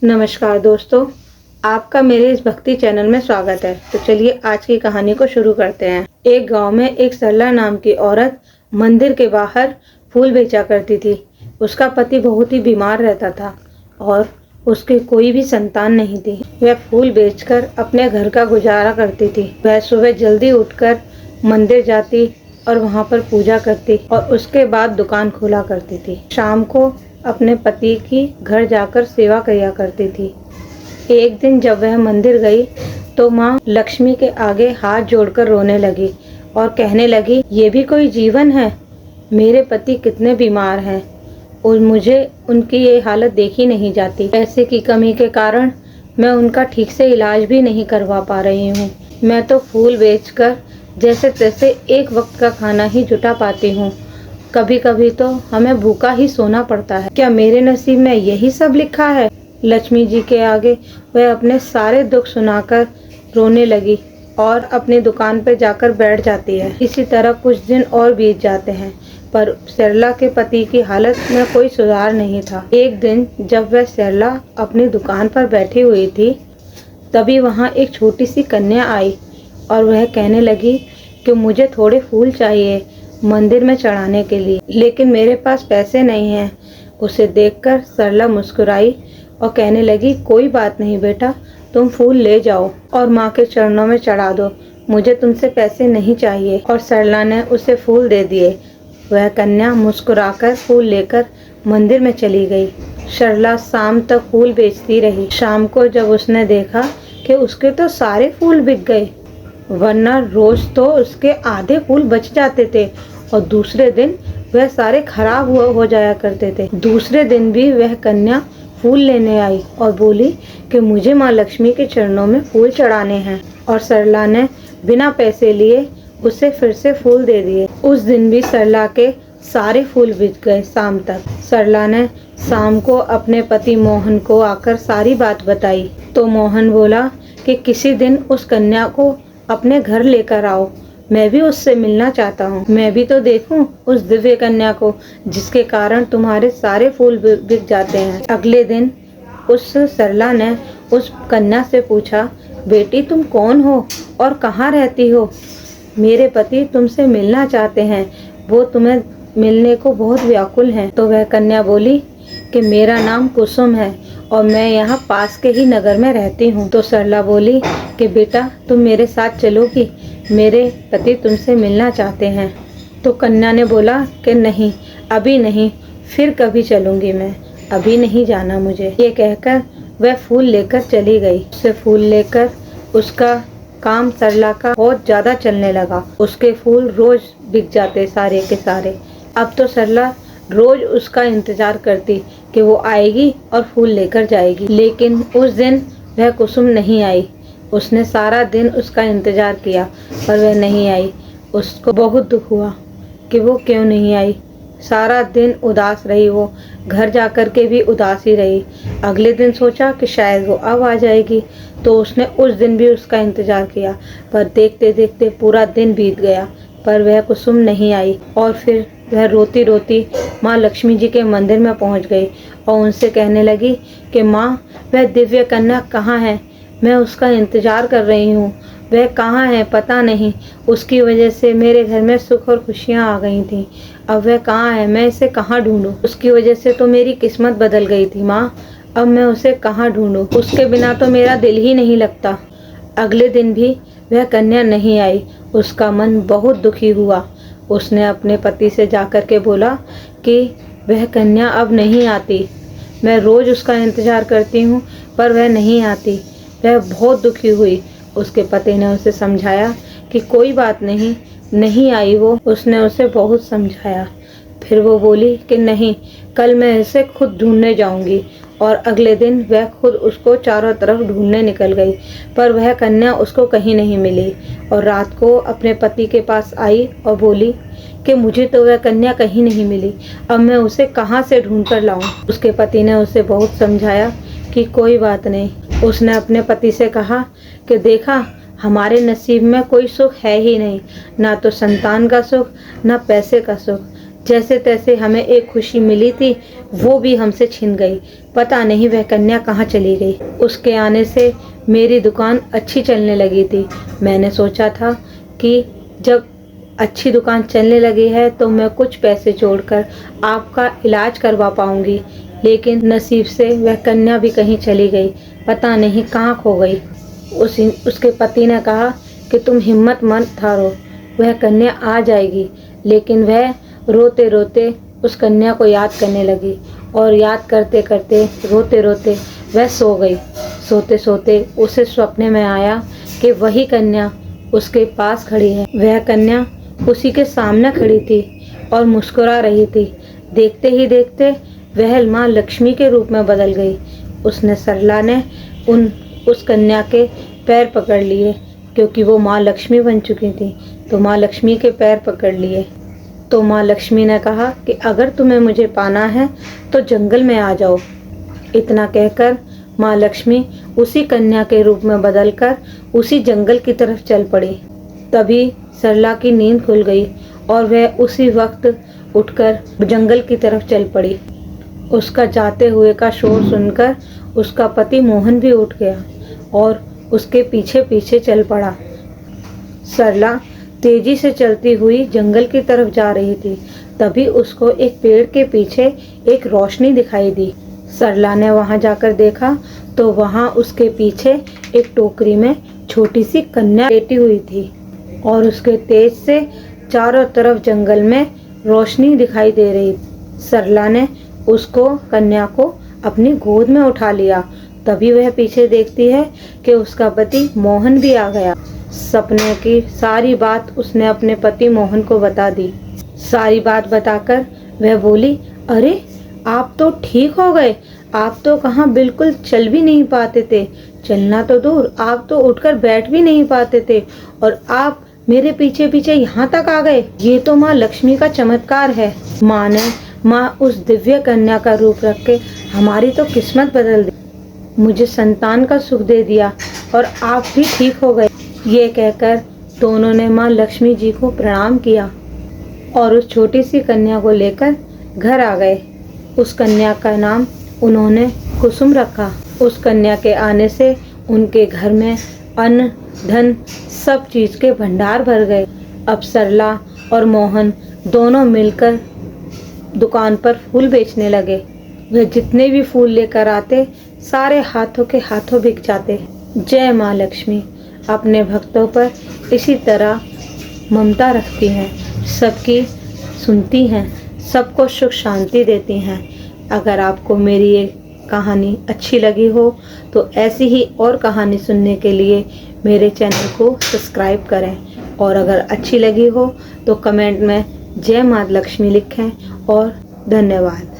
नमस्कार दोस्तों, आपका मेरे इस भक्ति चैनल में स्वागत है। तो चलिए आज की कहानी को शुरू करते हैं। एक गांव में एक सरला नाम की औरत मंदिर के बाहर फूल बेचा करती थी। उसका पति बहुत ही बीमार रहता था और उसके कोई भी संतान नहीं थी। वह फूल बेचकर अपने घर का गुजारा करती थी। वह सुबह जल्दी उठकर मंदिर जाती और वहां पर पूजा करती और उसके बाद दुकान खोला करती थी। शाम को अपने पति की घर जाकर सेवा किया करती थी। एक दिन जब वह मंदिर गई तो माँ लक्ष्मी के आगे हाथ जोड़कर रोने लगी और कहने लगी, ये भी कोई जीवन है? मेरे पति कितने बीमार हैं और मुझे उनकी ये हालत देखी नहीं जाती। पैसे की कमी के कारण मैं उनका ठीक से इलाज भी नहीं करवा पा रही हूँ। मैं तो फूल बेचकर जैसे तैसे एक वक्त का खाना ही जुटा पाती हूँ। कभी कभी तो हमें भूखा ही सोना पड़ता है। क्या मेरे नसीब में यही सब लिखा है? लक्ष्मी जी के आगे वह अपने सारे दुख सुनाकर रोने लगी और अपनी दुकान पर जाकर बैठ जाती है। इसी तरह कुछ दिन और बीत जाते हैं, पर सरला के पति की हालत में कोई सुधार नहीं था। एक दिन जब वह सरला अपनी दुकान पर बैठी हुई थी, तभी वहाँ एक छोटी सी कन्या आई और वह कहने लगी कि मुझे थोड़े फूल चाहिए मंदिर में चढ़ाने के लिए, लेकिन मेरे पास पैसे नहीं हैं। उसे देखकर सरला मुस्कुराई और कहने लगी, कोई बात नहीं बेटा, तुम फूल ले जाओ और माँ के चरणों में चढ़ा दो। मुझे तुमसे पैसे नहीं चाहिए। और सरला ने उसे फूल दे दिए। वह कन्या मुस्कुराकर फूल लेकर मंदिर में चली गई। सरला शाम तक फूल बेचती रही। शाम को जब उसने देखा कि उसके तो सारे फूल बिक गए, वरना रोज तो उसके आधे फूल बच जाते थे और दूसरे दिन वह सारे खराब हो जाया करते थे। दूसरे दिन भी वह कन्या फूल लेने आई और बोली कि मुझे माँ लक्ष्मी के चरणों में फूल चढ़ाने हैं। और सरला ने बिना पैसे लिए उसे फिर से फूल दे दिए। उस दिन भी सरला के सारे फूल बिक गए। शाम तक सरला ने शाम को अपने पति मोहन को आकर सारी बात बताई। तो मोहन बोला कि किसी दिन उस कन्या को अपने घर लेकर आओ, मैं भी उससे मिलना चाहता हूँ। मैं भी तो देखूं उस दिव्य कन्या को जिसके कारण तुम्हारे सारे फूल बिक जाते हैं। अगले दिन उस सरला ने उस कन्या से पूछा, बेटी तुम कौन हो और कहाँ रहती हो? मेरे पति तुमसे मिलना चाहते हैं, वो तुम्हें मिलने को बहुत व्याकुल हैं। तो वह कन्या बोली कि मेरा नाम कुसुम है और मैं यहाँ पास के ही नगर में रहती हूँ। तो सरला बोली कि बेटा तुम मेरे साथ चलोगी, मेरे पति तुमसे मिलना चाहते हैं। तो कन्या ने बोला कि नहीं, अभी नहीं, फिर कभी चलूँगी मैं, अभी नहीं जाना मुझे। ये कहकर वह फूल लेकर चली गई। उससे फूल लेकर उसका काम सरला का बहुत ज़्यादा चलने लगा। उसके फूल रोज बिक जाते सारे के सारे। अब तो सरला रोज उसका इंतजार करती कि वो आएगी और फूल लेकर जाएगी, लेकिन उस दिन वह कुसुम नहीं आई। उसने सारा दिन उसका इंतजार किया पर वह नहीं आई। उसको बहुत दुख हुआ कि वो क्यों नहीं आई। सारा दिन उदास रही वो, घर जाकर के भी उदास ही रही। अगले दिन सोचा कि शायद वो अब आ जाएगी, तो उसने उस दिन भी उसका इंतजार किया, पर देखते देखते पूरा दिन बीत गया पर वह कुसुम नहीं आई। और फिर वह रोती रोती माँ लक्ष्मी जी के मंदिर में पहुँच गई और उनसे कहने लगी कि माँ, वह दिव्य कन्या कहाँ है? मैं उसका इंतजार कर रही हूँ, वह कहाँ है पता नहीं। उसकी वजह से मेरे घर में सुख और खुशियाँ आ गई थीं। अब वह कहाँ है? मैं इसे कहाँ ढूंढूं? उसकी वजह से तो मेरी किस्मत बदल गई थी माँ, अब मैं उसे कहाँ ढूंढूं? उसके बिना तो मेरा दिल ही नहीं लगता। अगले दिन भी वह कन्या नहीं आई। उसका मन बहुत दुखी हुआ। उसने अपने पति से जाकर के बोला कि वह कन्या अब नहीं आती, मैं रोज उसका इंतजार करती हूँ पर वह नहीं आती। वह बहुत दुखी हुई। उसके पति ने उसे समझाया कि कोई बात नहीं, नहीं आई वो। उसने उसे बहुत समझाया। फिर वो बोली कि नहीं, कल मैं इसे खुद ढूंढने जाऊंगी। और अगले दिन वह खुद उसको चारों तरफ ढूंढने निकल गई, पर वह कन्या उसको कहीं नहीं मिली। और रात को अपने पति के पास आई और बोली कि मुझे तो वह कन्या कहीं नहीं मिली, अब मैं उसे कहाँ से ढूंढ कर लाऊं। उसके पति ने उसे बहुत समझाया कि कोई बात नहीं। उसने अपने पति से कहा कि देखा, हमारे नसीब में कोई सुख है ही नहीं, ना तो संतान का सुख, ना पैसे का सुख। जैसे तैसे हमें एक खुशी मिली थी वो भी हमसे छिन गई। पता नहीं वह कन्या कहाँ चली गई। उसके आने से मेरी दुकान अच्छी चलने लगी थी। मैंने सोचा था कि जब अच्छी दुकान चलने लगी है तो मैं कुछ पैसे जोड़कर आपका इलाज करवा पाऊंगी, लेकिन नसीब से वह कन्या भी कहीं चली गई, पता नहीं कहाँ खो गई। उसके पति ने कहा कि तुम हिम्मत मत हारो, वह कन्या आ जाएगी। लेकिन वह रोते रोते उस कन्या को याद करने लगी और याद करते करते रोते रोते वह सो गई। सोते सोते उसे सपने में आया कि वही कन्या उसके पास खड़ी है। वह कन्या उसी के सामने खड़ी थी और मुस्कुरा रही थी। देखते ही देखते वह माँ लक्ष्मी के रूप में बदल गई। उसने सरला ने उस कन्या के पैर पकड़ लिए, क्योंकि वो माँ लक्ष्मी बन चुकी थी, तो माँ लक्ष्मी के पैर पकड़ लिए। तो माँ लक्ष्मी ने कहा कि अगर तुम्हें मुझे पाना है तो जंगल में आ जाओ। इतना कहकर माँ लक्ष्मी उसी कन्या के रूप में बदलकर उसी जंगल की तरफ चल पड़ी। तभी सरला की नींद खुल गई और वह उसी वक्त उठकर जंगल की तरफ चल पड़ी। उसका जाते हुए का शोर सुनकर उसका पति मोहन भी उठ गया और उसके पीछे पीछे चल पड़ा। सरला तेजी से चलती हुई जंगल की तरफ जा रही थी। तभी उसको एक पेड़ के पीछे एक रोशनी दिखाई दी। सरला ने वहां जाकर देखा तो वहां उसके पीछे एक टोकरी में छोटी सी कन्या लेटी हुई थी और उसके तेज से चारों तरफ जंगल में रोशनी दिखाई दे रही। सरला ने उसको कन्या को अपनी गोद में उठा लिया। तभी वह पीछे देखती है कि उसका पति मोहन भी आ गया। सपने की सारी बात उसने अपने पति मोहन को बता दी। सारी बात बताकर वह बोली, अरे आप तो ठीक हो गए, आप तो कहाँ बिल्कुल चल भी नहीं पाते थे, चलना तो दूर आप तो उठकर बैठ भी नहीं पाते थे, और आप मेरे पीछे पीछे यहाँ तक आ गए। ये तो माँ लक्ष्मी का चमत्कार है। माँ उस दिव्य कन्या का रूप रख के हमारी तो किस्मत बदल दी, मुझे संतान का सुख दे दिया और आप भी ठीक हो गए। ये कहकर दोनों ने माँ लक्ष्मी जी को प्रणाम किया और उस छोटी सी कन्या को लेकर घर आ गए। उस कन्या का नाम उन्होंने कुसुम रखा। उस कन्या के आने से उनके घर में अन्न धन सब चीज के भंडार भर गए। अब सरला और मोहन दोनों मिलकर दुकान पर फूल बेचने लगे। वह जितने भी फूल लेकर आते सारे हाथों के हाथों बिक जाते। जय माँ लक्ष्मी अपने भक्तों पर इसी तरह ममता रखती हैं, सबकी सुनती हैं, सबको सुख शांति देती हैं। अगर आपको मेरी ये कहानी अच्छी लगी हो तो ऐसी ही और कहानी सुनने के लिए मेरे चैनल को सब्सक्राइब करें, और अगर अच्छी लगी हो तो कमेंट में जय माँ लक्ष्मी लिखें। और धन्यवाद।